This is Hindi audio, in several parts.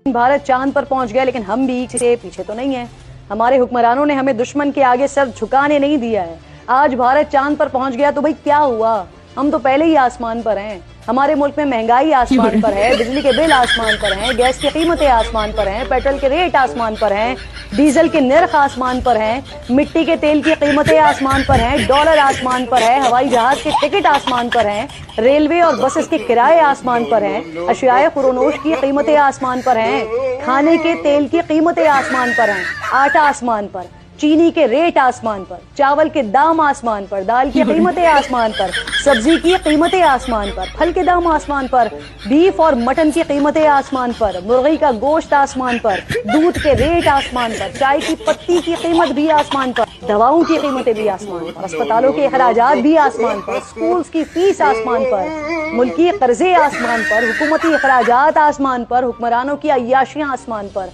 भारत चांद पर पहुंच गया, लेकिन हम भी से पीछे तो नहीं है। हमारे हुक्मरानों ने हमें दुश्मन के आगे सर झुकाने नहीं दिया है। आज भारत चांद पर पहुंच गया तो भाई क्या हुआ, हम तो पहले ही आसमान पर हैं। हमारे मुल्क में महंगाई आसमान पर है, बिजली के बिल आसमान पर हैं, गैस की कीमतें आसमान पर हैं, पेट्रोल के रेट आसमान पर हैं, डीजल के निर्ख आसमान पर हैं, मिट्टी के तेल की कीमतें आसमान पर हैं, डॉलर आसमान पर है, हवाई जहाज के टिकट आसमान पर हैं, रेलवे और बसेस के किराए आसमान पर हैं, अशियाए खुरोनोश की कीमतें आसमान पर हैं, खाने के तेल की कीमतें आसमान पर हैं, आटा आसमान पर, चीनी के रेट आसमान पर, चावल के दाम आसमान पर, दाल की कीमतें आसमान पर, सब्जी की कीमतें आसमान पर, फल के दाम आसमान पर, बीफ और मटन की कीमतें आसमान पर, मुर्गी का गोश्त आसमान पर, दूध के रेट आसमान पर, चाय की पत्ती की कीमत भी आसमान पर, दवाओं की कीमतें भी आसमान पर, अस्पतालों के अखराजात भी आसमान पर, स्कूल्स की फीस आसमान पर, मुल्की कर्जे आसमान पर, हुकूमती अखराजात आसमान पर, हुक्मरानों की अय्याशियां आसमान पर।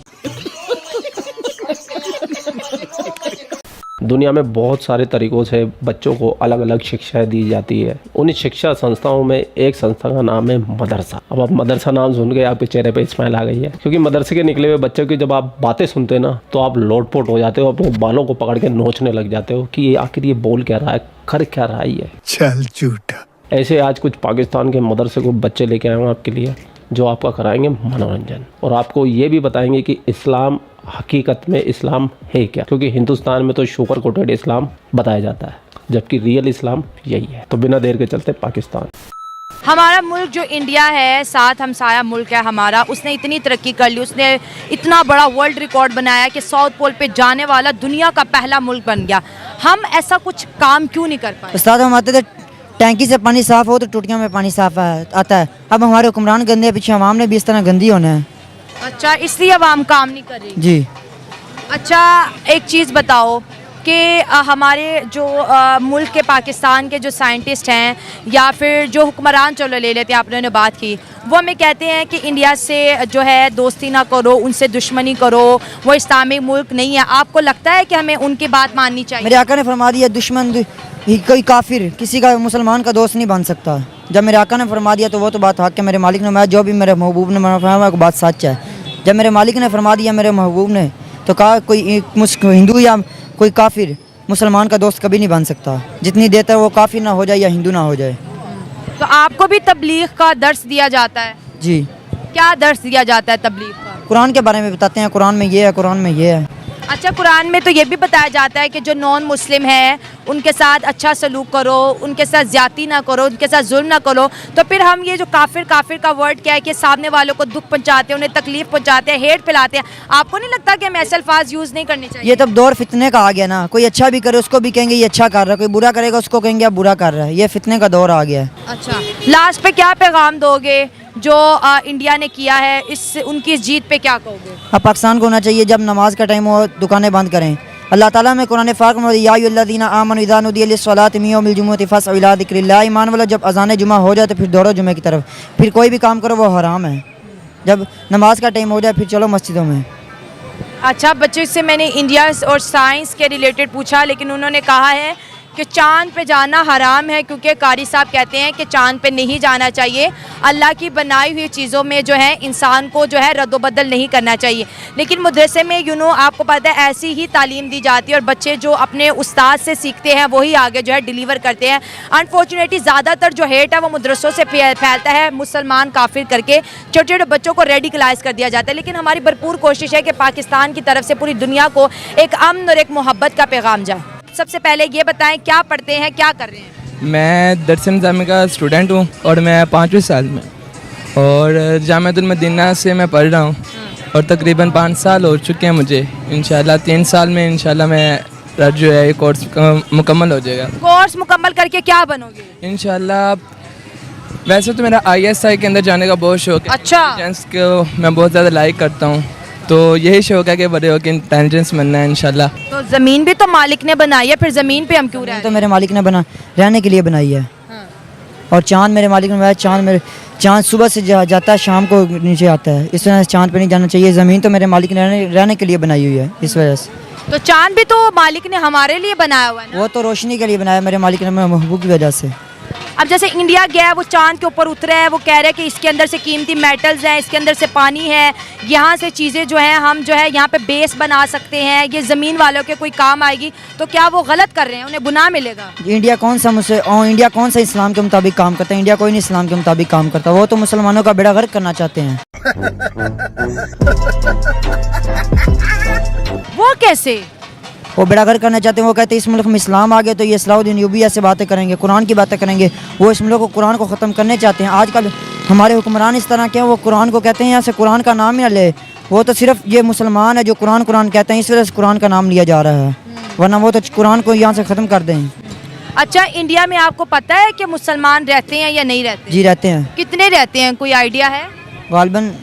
दुनिया में बहुत सारे तरीक़ों से बच्चों को अलग अलग शिक्षाएं दी जाती है। उन शिक्षा संस्थाओं में एक संस्था का नाम है मदरसा। अब आप मदरसा नाम सुन के आपके चेहरे पे स्माइल आ गई है, क्योंकि मदरसे के निकले हुए बच्चों की जब आप बातें सुनते हैं ना, तो आप लोटपोट हो जाते हो, अपने बालों को पकड़ के नोचने लग जाते हो कि आखिर ये बोल क्या रहा है, कर क्या रहा है। चल झूठा। ऐसे आज कुछ पाकिस्तान के मदरसे को बच्चे लेके आए हैं आपके लिए, जो आपका कराएंगे मनोरंजन, और आपको ये भी बताएंगे कि इस्लाम हकीकत में इस्लाम है क्या, क्योंकि हिंदुस्तान में तो शुगर कोटेड इस्लाम बताया जाता है, जबकि रियल इस्लाम यही है। तो बिना देर के चलते पाकिस्तान। हमारा मुल्क जो इंडिया है, साथ हमसाया मुल्क है हमारा, उसने इतनी तरक्की कर ली, उसने इतना बड़ा वर्ल्ड रिकॉर्ड बनाया कि साउथ पोल पे जाने वाला दुनिया का पहला मुल्क बन गया। हम ऐसा कुछ काम क्यों नहीं कर पाए? उस्ताद, हम आते थे टैंकी से पानी साफ हो तो टूटियों में पानी साफ आता है। अब हमारे हुक्मरान गंदे हैं, पीछे अवाम ने भी इस तरह गंदी होना है। अच्छा, इसलिए अवाम काम नहीं कर रही जी। अच्छा, एक चीज़ बताओ कि हमारे जो मुल्क के पाकिस्तान के जो साइंटिस्ट हैं या फिर जो हुक्मरान, चलो ले लेते हैं, आपने बात की, वो हमें कहते हैं कि इंडिया से जो है दोस्ती ना करो, उनसे दुश्मनी करो, वो इस्लामिक मुल्क नहीं है। आपको लगता है कि हमें उनकी बात माननी चाहिए? मेरे आका ने फरमा दिया, दुश्मन कोई काफिर किसी का मुसलमान का दोस्त नहीं बन सकता। जब मेरे आका ने फरमा दिया तो वो तो बात हक है। मेरे मालिक ने, मैं जो भी मेरे महबूब ने फरमाया वो बात सच है। जब मेरे मालिक ने फरमा दिया, मेरे महबूब ने, तो कहा कोई हिंदू या कोई काफिर मुसलमान का दोस्त कभी नहीं बन सकता, जितनी देर तक वो काफिर ना हो जाए या हिंदू ना हो जाए। तो आपको भी तबलीग का दर्स दिया जाता है? जी। क्या दर्स दिया जाता है तबलीग का? कुरान के बारे में बताते हैं, कुरान में ये है, कुरान में ये है। अच्छा, कुरान में तो ये भी बताया जाता है कि जो नॉन मुस्लिम है उनके साथ अच्छा सलूक करो, उनके साथ ज्यादती ना करो, उनके साथ जुल्म ना करो। तो फिर हम ये जो काफिर का वर्ड क्या है कि सामने वालों को दुख पहुंचाते हैं, उन्हें तकलीफ पहुंचाते हैं, हेट फैलाते हैं। आपको नहीं लगता कि हमें ऐसे अल्फाज यूज़ नहीं करने चाहिए? ये तब दौर फितने का आ गया ना, कोई अच्छा भी करे उसको भी कहेंगे ये अच्छा कर रहा है, कोई बुरा करेगा उसको कहेंगे आप बुरा कर रहा है। ये फितने का दौर आ गया है। अच्छा, लास्ट पे क्या पैगाम दोगे जो इंडिया ने किया है, इस उनकी इस जीत पे क्या कहोगे? अब पाकिस्तान को होना चाहिए जब नमाज का टाइम हो दुकानें बंद करें। अल्लाह ताला में कुरान फाक में या अय्युहल्लज़ीना आमनू इज़ा नुदिया लिस्सलाति मिन यौमिल जुमुअति फस्अउ इला ज़िक्रिल्लाह, ईमान वालों जब अज़ान जुमा हो जाए तो फिर दौड़ो जुमे की तरफ। फिर कोई भी काम करो वो हराम है। जब नमाज का टाइम हो जाए फिर चलो मस्जिदों में। अच्छा, बच्चों से मैंने इंडिया और साइंस के रिलेटेड पूछा, लेकिन उन्होंने कहा है कि चांद पे जाना हराम है, क्योंकि कारी साहब कहते हैं कि चांद पे नहीं जाना चाहिए। अल्लाह की बनाई हुई चीज़ों में जो है इंसान को जो है रद्दोबदल नहीं करना चाहिए। लेकिन मदरसे में आपको पता है ऐसी ही तालीम दी जाती है, और बच्चे जो अपने उस्ताद से सीखते हैं वही आगे जो है डिलीवर करते हैं। अनफॉर्चुनेटली ज़्यादातर जो हेट है वो मदरसों से फैलता है, मुसलमान काफिर करके छोटे छोटे बच्चों को रेडिकलाइज कर दिया जाता है। लेकिन हमारी भरपूर कोशिश है कि पाकिस्तान की तरफ से पूरी दुनिया को एक अमन और एक मोहब्बत का पैगाम जाए। सबसे पहले ये बताएं, क्या पढ़ते हैं, क्या कर रहे हैं? मैं दरस निज़ामी का स्टूडेंट हूँ और मैं 5वीं साल में, और जामिअतुल मदीना से मैं पढ़ रहा हूँ, और तकरीबन 5 साल हो चुके हैं मुझे। इंशाल्लाह 3 साल में इंशाल्लाह मैं जो है ये कोर्स मुकम्मल हो जाएगा। कोर्स मुकम्मल करके क्या बनोगे? इंशाल्लाह वैसे तो मेरा ISI के अंदर जाने का बहुत शौक है। अच्छा। इंटेलिजेंस को मैं बहुत ज़्यादा लाइक करता हूँ, तो यही शौक है कि बड़े होकर इंटेलिजेंस बनना है इंशाल्लाह। तो ज़मीन भी तो मालिक ने बनाई है, फिर ज़मीन पे हम क्यों रहे? तो मेरे मालिक ने रहने के लिए बनाई है। हाँ। और चाँद मेरे मालिक ने बनाया। चाँद सुबह से जाता है, शाम को नीचे आता है, इस वजह से चाँद पे नहीं जाना चाहिए। ज़मीन तो मेरे मालिक ने रहने के लिए बनाई हुई है, इस वजह से। तो चाँद भी तो मालिक ने हमारे लिए बनाया हुआ है ना? वो तो रोशनी के लिए बनाया मेरे मालिक ने, महबूब की वजह से। अब जैसे इंडिया गया है, वो चांद के ऊपर उतरा है, वो कह रहे हैं कि इसके अंदर से कीमती मेटल्स हैं, इसके अंदर से पानी है, यहाँ से चीज़ें जो हैं हम जो है यहाँ पे बेस बना सकते हैं, ये ज़मीन वालों के कोई काम आएगी, तो क्या वो गलत कर रहे हैं, उन्हें गुनाह मिलेगा? इंडिया कौन सा इस्लाम के मुताबिक काम करता है? इंडिया कोई नहीं इस्लाम के मुताबिक काम करता, वो तो मुसलमानों का बेड़ा गर्क करना चाहते हैं। वो कैसे? वो बेड़ा गर्क करना चाहते हैं। वो कहते हैं इस मुल्क में इस्लाम आ गया तो ये सलाउद्दीन यूबिया से बातें करेंगे, कुरान की बातें करेंगे। वो इस मुल्क को कुरान को ख़त्म करने चाहते हैं। आजकल हमारे हुक्मरान इस तरह के हैं, वो कुरान को कहते हैं यहाँ से कुरान का नाम ही ना ले। वो तो सिर्फ ये मुसलमान है जो कुरान कहते हैं, इस वजह से कुरान का नाम लिया जा रहा है, वरना वो तो कुरान को यहाँ से ख़त्म कर दें। अच्छा, इंडिया में आपको पता है कि मुसलमान रहते हैं या नहीं रहते? जी रहते हैं। कितने रहते हैं, कोई आइडिया है? गालबन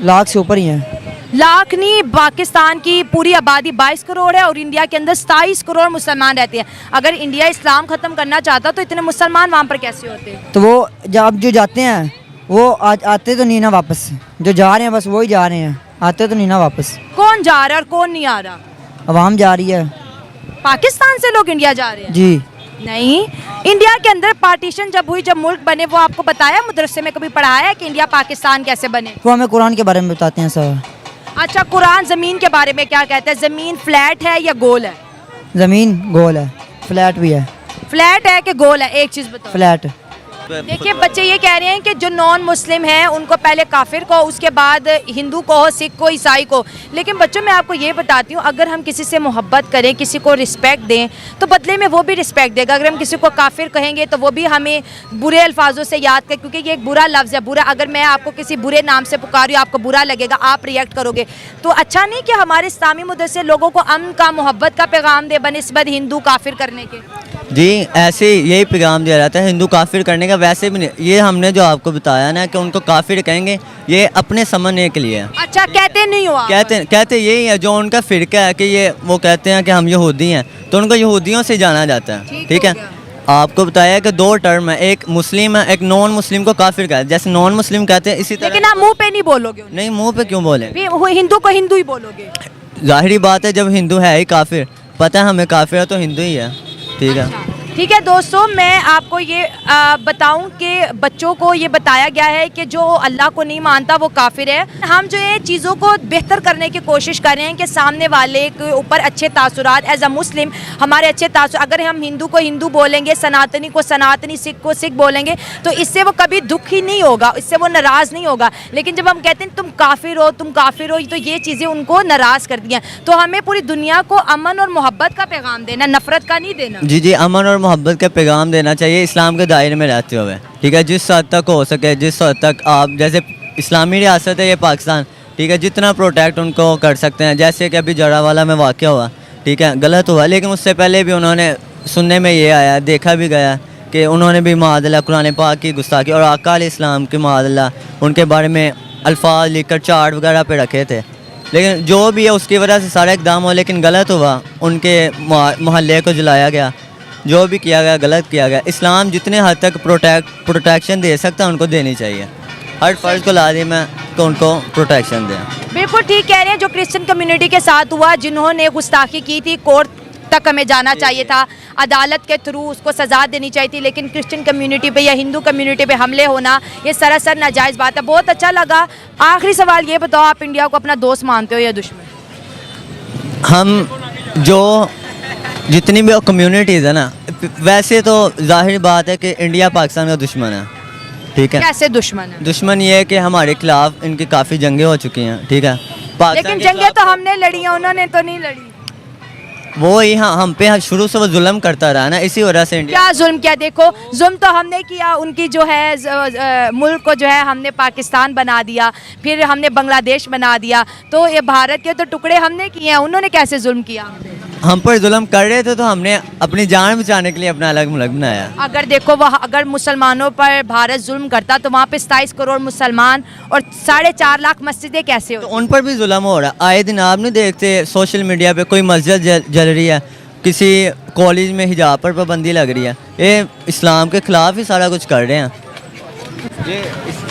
लाख से ऊपर ही हैं। लाख नहीं, पाकिस्तान की पूरी आबादी 22 करोड़ है और इंडिया के अंदर 27 करोड़ मुसलमान रहते हैं। अगर इंडिया इस्लाम ख़त्म करना चाहता तो इतने मुसलमान वहाँ पर कैसे होते? तो वो जब जो जाते हैं वो आते तो नहीं ना वापस, जो जा रहे हैं बस वही जा रहे हैं, आते तो नहीं ना वापस। कौन जा रहा है और कौन नहीं आ रहा? अवाम जा रही है। पाकिस्तान से लोग इंडिया जा रहे हैं? जी नहीं, इंडिया के अंदर पार्टीशन जब हुई, जब मुल्क बने, वो आपको बताया मदरसे में कभी पढ़ाया है कि इंडिया पाकिस्तान कैसे बने? वो हमें कुरान के बारे में बताते हैं सर। अच्छा, कुरान ज़मीन के बारे में क्या कहता है? ज़मीन फ्लैट है या गोल है? ज़मीन गोल है, फ्लैट भी है। फ्लैट है कि गोल है? एक चीज़ बताओ। फ्लैट। देखिए, बच्चे ये कह रहे हैं कि जो नॉन मुस्लिम हैं उनको पहले काफिर को, उसके बाद हिंदू को, सिख को, ईसाई को। लेकिन बच्चों, मैं आपको ये बताती हूँ, अगर हम किसी से मोहब्बत करें, किसी को रिस्पेक्ट दें, तो बदले में वो भी रिस्पेक्ट देगा। अगर हम किसी को काफिर कहेंगे तो वो भी हमें बुरे अल्फाजों से याद करें, क्योंकि ये एक बुरा लफ्ज़ है। बुरा, अगर मैं आपको किसी बुरे नाम से पुकारूँ, आपको बुरा लगेगा, आप रिएक्ट करोगे, तो अच्छा नहीं कि हमारे इस्लामी मदरसे लोगों को अमन का, मोहब्बत का पैगाम दे बनिस्बत हिंदू काफिर करने के। जी, ऐसे यही पैगाम दिया जाता है हिंदू काफिर करने का। वैसे भी नहीं, ये हमने जो आपको बताया ना कि उनको काफिर कहेंगे, ये अपने समझने के लिए। अच्छा, कहते नहीं हो आप? कहते यही है, जो उनका फ़िरका है कि ये वो कहते हैं कि हम यहूदी हैं, तो उनको यहूदियों से जाना जाता है। ठीक है, आपको बताया कि 2 टर्म है, एक मुस्लिम है, एक नॉन मुस्लिम को काफिर कहते हैं। जैसे नॉन मुस्लिम कहते हैं, इसी तरह। लेकिन आप मुंह पे नहीं बोलोगे उन्हें। नहीं, मुँह पे क्यों बोले? हिंदू को हिंदू ही बोलोगे। जाहिर बात है, जब हिंदू है ही काफिर, पता है हमें काफिर है तो हिंदू ही है। ठीक है। ठीक है दोस्तों, मैं आपको ये बताऊं कि बच्चों को ये बताया गया है कि जो अल्लाह को नहीं मानता वो काफिर है। हम जो ये चीज़ों को बेहतर करने की कोशिश कर रहे हैं कि सामने वाले के ऊपर अच्छे तासुरात, एज अ मुस्लिम हमारे अच्छे तासुर। अगर हम हिंदू को हिंदू बोलेंगे, सनातनी को सनातनी, सिख को सिख बोलेंगे, तो इससे वो कभी दुख ही नहीं होगा, इससे वो नाराज़ नहीं होगा। लेकिन जब हम कहते हैं तुम काफिर हो, तो ये चीज़ें उनको नाराज़ कर दिया। तो हमें पूरी दुनिया को अमन और मोहब्बत का पैगाम देना, नफरत का नहीं देना। जी, अमन और मोहब्बत का पैगाम देना चाहिए इस्लाम के दायरे में रहते हुए। ठीक है, जिस हद तक हो सके, जिस हद तक आप, जैसे इस्लामी रियासत है ये पाकिस्तान, ठीक है, जितना प्रोटेक्ट उनको कर सकते हैं। जैसे कि अभी जड़ावाला में वाक़या हुआ, ठीक है, गलत हुआ, लेकिन उससे पहले भी उन्होंने, सुनने में ये आया, देखा भी गया कि उन्होंने भी माअज़ल्लाह कुरान पाक की गुस्ताखी और आका अलैहिस्सलाम की माअज़ल्लाह उनके बारे में अल्फाज लिखकर चार्ट वगैरह पे रखे थे। लेकिन जो भी है उसकी वजह से सारा इक़दाम हुआ, लेकिन गलत हुआ, उनके मोहल्ले को जलाया गया, जो भी किया गया गलत किया गया। इस्लाम जितने हद तक प्रोटेक्शन दे सकता है उनको देनी चाहिए। हर फर्ज को लाजिम है कि उनको प्रोटेक्शन दें। बिल्कुल ठीक कह रहे हैं। जो क्रिश्चियन कम्युनिटी के साथ हुआ, जिन्होंने गुस्ताखी की थी, कोर्ट तक हमें जाना चाहिए था, अदालत के थ्रू उसको सज़ा देनी चाहिए थी। लेकिन क्रिश्चियन कम्युनिटी पे या हिंदू कम्युनिटी पे हमले होना, ये सरासर नाजायज़ बात है। बहुत अच्छा लगा। आखिरी सवाल ये बताओ, आप इंडिया को अपना दोस्त मानते हो या दुश्मन? हम जो जितनी भी कम्युनिटीज़ है ना, वैसे तो जाहिर बात है कि इंडिया पाकिस्तान का दुश्मन है। ठीक है, कैसे दुश्मन है? दुश्मन ये है कि हमारे खिलाफ इनकी काफ़ी जंगें हो चुकी हैं। ठीक है, लेकिन जंगें तो हमने लड़ी हैं, उन्होंने तो नहीं लड़ी। वो ही हम पे शुरू से वो जुल्म करता रहा ना, इसी वजह से इंडिया। क्या जुल्म किया? देखो, जुल्म तो हमने किया, उनकी जो है मुल्क को जो है हमने पाकिस्तान बना दिया, फिर हमने बांग्लादेश बना दिया, तो ये भारत के तो टुकड़े हमने किए हैं, उन्होंने कैसे जुल्म किया? हम पर जुल्म कर रहे थे तो हमने अपनी जान बचाने के लिए अपना अलग मुल्क बनाया। अगर देखो, वह अगर मुसलमानों पर भारत जुल्म करता तो वहाँ पे 27 करोड़ मुसलमान और 4.5 लाख मस्जिदें कैसे तो होती? उन पर भी जुल्म हो रहा है। आए दिन आप नहीं देखते सोशल मीडिया पे कोई मस्जिद जल रही है, किसी कॉलेज में हिजाब पर पाबंदी लग रही है, ये इस्लाम के खिलाफ ही सारा कुछ कर रहे हैं।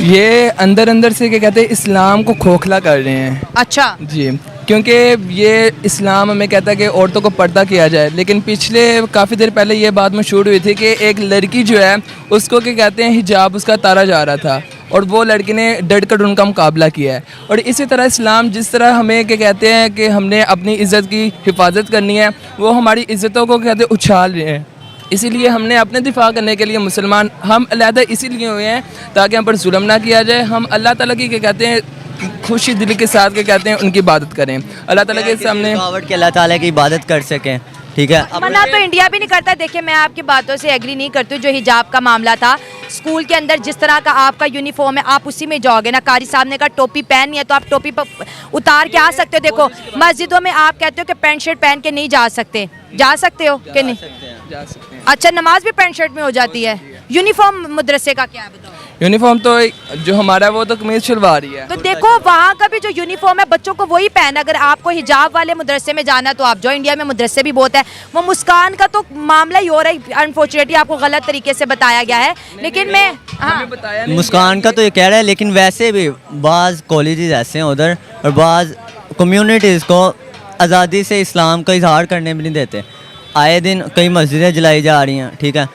ये अंदर अंदर से क्या कहते हैं, इस्लाम को खोखला कर रहे हैं। अच्छा जी, क्योंकि ये इस्लाम हमें कहता है कि औरतों को पर्दा किया जाए, लेकिन पिछले काफ़ी देर पहले ये बात मशहूर हुई थी कि एक लड़की जो है उसको क्या कहते हैं हिजाब उसका उतारा जा रहा था और वो लड़की ने डट कर उनका मुकाबला किया है। और इसी तरह इस्लाम जिस तरह हमें क्या कहते हैं कि हमने अपनी इज़्ज़त की हिफाजत करनी है, वो हमारी इज़्ज़तों को कहते हैं उछाल रहे हैं। इसीलिए हमने अपने दिफा करने के लिए मुसलमान हम अलहदा इसीलिए हुए हैं ताकि हम पर जुल्म ना किया जाए। हम अल्लाह ताला की क्या कहते हैं खुशी दिल के साथ क्या कहते हैं उनकी इबादत करें, अल्लाह ताला के सामने रुकावट के अल्लाह ताला की इबादत कर सकें। ठीक है, मना तो इंडिया भी नहीं करता। देखिए मैं आपकी बातों से एग्री नहीं करती हूँ। जो हिजाब का मामला था, स्कूल के अंदर जिस तरह का आपका यूनिफॉर्म है आप उसी में जाओगे ना। कारी साहब ने कहा टोपी पहननी है तो आप टोपी उतार के आ सकते हो। देखो मस्जिदों में आप कहते हो कि पैंट शर्ट पहन के नहीं जा सकते, जा सकते हो कि नहीं? जा सकते हैं। अच्छा, नमाज भी पैंट शर्ट में हो जाती है। यूनिफॉर्म मदरसे का क्या है बताओ? यूनिफॉर्म तो जो हमारा है वो तो कमीज शलवार ही है। तो देखो वहाँ का भी जो यूनिफॉर्म है बच्चों को वही पहना। अगर आपको हिजाब वाले मदरसे में जाना तो आप जो, इंडिया में मदरसे भी बहुत है। वो मुस्कान का तो मामला ही हो रहा है, अनफॉर्चुनेटली आपको गलत तरीके से बताया गया है। लेकिन मैं मुस्कान का तो ये कह रहा है, लेकिन वैसे भी बाज़ कॉलेजेस ऐसे हैं उधर और बाज़ कम्युनिटीज़ को आज़ादी से इस्लाम का इजहार करने भी नहीं देते। आए दिन कई मस्जिदें जलाई जा रही हैं। ठीक है,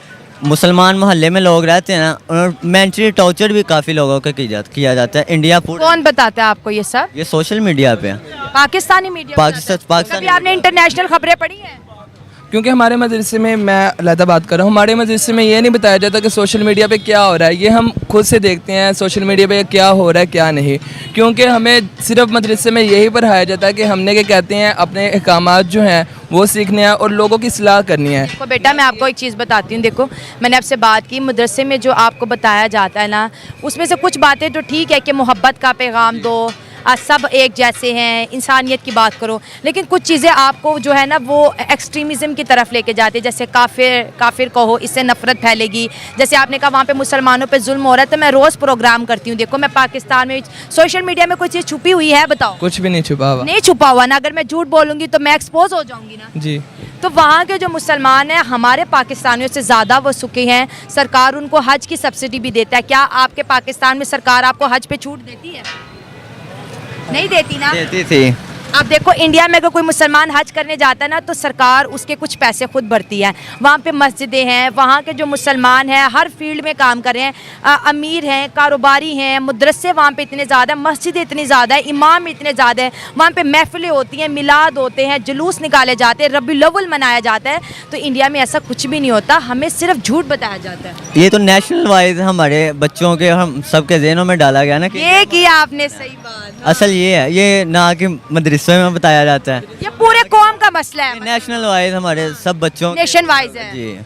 मुसलमान मोहल्ले में लोग रहते हैं ना, और मेंटली टॉर्चर भी काफ़ी लोगों को किया जाता है। इंडिया पूरा कौन बताता है आपको ये सब? ये सोशल मीडिया पे पाकिस्तानी मीडिया। पाकिस्तान कभी आपने इंटरनेशनल खबरें पढ़ी हैं? क्योंकि हमारे मदरसे में, मैं अलहदा बात कर रहा हूँ, हमारे मदरसे में ये नहीं बताया जाता कि सोशल मीडिया पे क्या हो रहा है। ये हम खुद से देखते हैं सोशल मीडिया पे क्या हो रहा है क्या नहीं। क्योंकि हमें सिर्फ मदरसे में यही पढ़ाया जाता है कि हमने क्या कहते हैं अपने अहकामात जो हैं वो सीखने हैं और लोगों की इस्लाह करनी है। तो बेटा मैं आपको एक चीज़ बताती हूँ। देखो मैंने आपसे बात की, मदरसे में जो आपको बताया जाता है ना, उसमें से कुछ बातें तो ठीक है कि मोहब्बत का पैगाम दो, सब एक जैसे हैं, इंसानियत की बात करो। लेकिन कुछ चीज़ें आपको जो है ना वो एक्सट्रीमिज़म की तरफ लेके जाती है। जैसे काफिर कहो, इससे नफ़रत फैलेगी। जैसे आपने कहा वहाँ पे मुसलमानों पे जुल्म हो रहा है, तो मैं रोज़ प्रोग्राम करती हूँ। देखो मैं पाकिस्तान में सोशल मीडिया में कोई चीज़ छुपी हुई है बताओ? कुछ भी नहीं छुपा हुआ। नहीं छुपा हुआ ना। अगर मैं झूठ बोलूँगी तो मैं एक्सपोज हो जाऊँगी ना जी। तो वहाँ के जो मुसलमान हैं हमारे पाकिस्तानियों से ज़्यादा वो सुखी हैं। सरकार उनको हज की सब्सिडी भी देता है। क्या आपके पाकिस्तान में सरकार आपको हज पे छूट देती है? नहीं देती ना। देती थी। अब देखो इंडिया में अगर कोई मुसलमान हज करने जाता है ना तो सरकार उसके कुछ पैसे खुद भरती है। वहाँ पे मस्जिदें हैं, वहाँ के जो मुसलमान हैं हर फील्ड में काम कर रहे हैं, अमीर हैं, कारोबारी हैं, मदरसे वहाँ पे इतने ज़्यादा, मस्जिदें इतनी ज़्यादा है, इमाम इतने ज़्यादा है, वहाँ पे महफिलें होती हैं, मिलाद होते हैं, जुलूस निकाले जाते हैं, रबीउल अव्वल मनाया जाता है। तो इंडिया में ऐसा कुछ भी नहीं होता, हमें सिर्फ झूठ बताया जाता है। ये तो नेशनल वाइज हमारे बच्चों के, हम सबके जहनों में डाला गया ना कि ये किया आपने सही बात। असल ये है, ये ना कि मदरसे में बताया जाता है, ये पूरे कौम का मसला है, नेशनल वाइज हमारे सब बच्चों नेशन वाइज है। जी।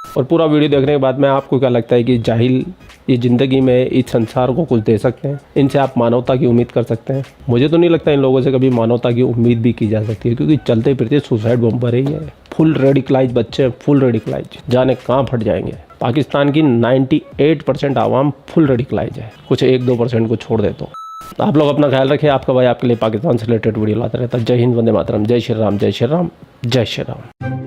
और पूरा वीडियो देखने के बाद में आपको क्या लगता है कि जाहिल ये ज़िंदगी में इस संसार को कुछ दे सकते हैं? इनसे आप मानवता की उम्मीद कर सकते हैं? मुझे तो नहीं लगता इन लोगों से कभी मानवता की उम्मीद भी की जा सकती है, क्योंकि चलते फिरते सुसाइड बम्पर ही है। फुल रेडिकलाइज बच्चे, फुल रेडिकलाइज, जाने कहाँ फट जाएंगे। पाकिस्तान की 98% आवाम फुल रेडिकलाइज है, कुछ 1-2% को छोड़ दे तो। आप लोग अपना ख्याल रखें। आपका भाई आपके लिए पाकिस्तान से रिलेटेड वीडियो लाता रहता है। जय हिंद, वंदे मातरम, जय श्री राम, जय श्री राम, जय श्री राम।